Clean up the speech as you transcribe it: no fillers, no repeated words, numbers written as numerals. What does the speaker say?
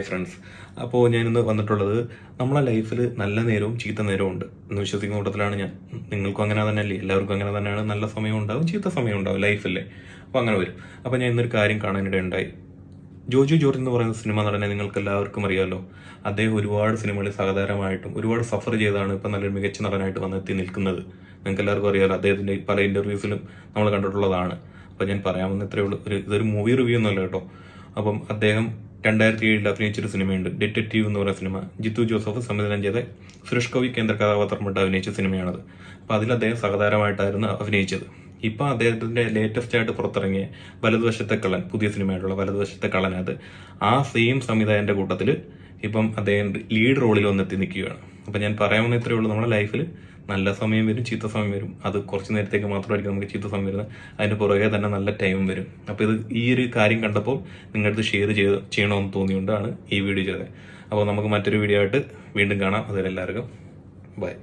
Friends, അപ്പോൾ ഞാനിന്ന് വന്നിട്ടുള്ളത് നമ്മളെ ലൈഫിൽ നല്ല നേരവും ചീത്ത നേരവും ഉണ്ട് എന്ന് വിശ്വസിക്കുന്ന കൂട്ടത്തിലാണ് ഞാൻ. നിങ്ങൾക്കും അങ്ങനെ തന്നെയല്ലേ? എല്ലാവർക്കും അങ്ങനെ തന്നെയാണ്. നല്ല സമയം ഉണ്ടാവും, ചീത്ത സമയം ഉണ്ടാവും ലൈഫല്ലേ. അപ്പോൾ അങ്ങനെ വരും. അപ്പോൾ ഞാൻ ഇന്നൊരു കാര്യം കാണാനിടയുണ്ടായി. ജോജു ജോർജ് എന്ന് പറയുന്ന സിനിമ നടനെ നിങ്ങൾക്ക് എല്ലാവർക്കും അറിയാമല്ലോ. അദ്ദേഹം ഒരുപാട് സിനിമകളിൽ സഹതാരമായിട്ടും ഒരുപാട് സഫർ ചെയ്താണ് ഇപ്പം നല്ലൊരു മികച്ച നടനായിട്ട് വന്നെത്തി നിൽക്കുന്നത്. നിങ്ങൾക്ക് എല്ലാവർക്കും അറിയാമല്ലോ. അദ്ദേഹത്തിൻ്റെ പല ഇൻ്റർവ്യൂസിലും നമ്മൾ കണ്ടിട്ടുള്ളതാണ്. അപ്പോൾ ഞാൻ പറയാമെന്ന് ഇത്രയേ ഉള്ളൂ. ഇതൊരു മൂവി റിവ്യൂ ഒന്നുമല്ല കേട്ടോ. അപ്പം അദ്ദേഹം 2007 അഭിനയിച്ചൊരു സിനിമയുണ്ട്, ഡിറ്റക്റ്റീവ് എന്ന് പറയുന്ന സിനിമ. ജിത്തു ജോസഫ് സംവിധാനം ചെയ്ത സുരേഷ് ഗോപി കേന്ദ്ര കഥാപാത്രമായിട്ട് അഭിനയിച്ച സിനിമയാണത്. അപ്പോൾ അതിൽ അദ്ദേഹം സഹതാരമായിട്ടായിരുന്നു അഭിനയിച്ചത്. ഇപ്പം അദ്ദേഹത്തിൻ്റെ ലേറ്റസ്റ്റ് ആയിട്ട് പുറത്തിറങ്ങിയ വലതുവശത്തെ കള്ളൻ, പുതിയ സിനിമയായിട്ടുള്ള വലതുവശത്തെ കള്ളനകത്ത് ആ സെയിം സംവിധായകൻ്റെ കൂട്ടത്തിൽ ഇപ്പം അദ്ദേഹം ലീഡ് റോളിൽ വന്നെത്തി നിൽക്കുകയാണ്. അപ്പം ഞാൻ പറയാവുന്ന ഇത്രയേ ഉള്ളൂ. നമ്മുടെ ലൈഫിൽ നല്ല സമയം വരും, ചീത്ത സമയം വരും. അത് കുറച്ച് നേരത്തേക്ക് മാത്രമായിരിക്കും നമുക്ക് ചീത്ത സമയം വരുന്നത്. അതിൻ്റെ പുറകെ തന്നെ നല്ല ടൈം വരും. അപ്പോൾ ഈ ഒരു കാര്യം കണ്ടപ്പോൾ നിങ്ങളുടെ അടുത്ത് ഷെയർ ചെയ്യണമെന്ന് തോന്നിയുകൊണ്ടാണ് ഈ വീഡിയോ ചെയ്തത്. അപ്പോൾ നമുക്ക് മറ്റൊരു വീഡിയോ ആയിട്ട് വീണ്ടും കാണാം. അതിലെല്ലാവർക്കും ബൈ.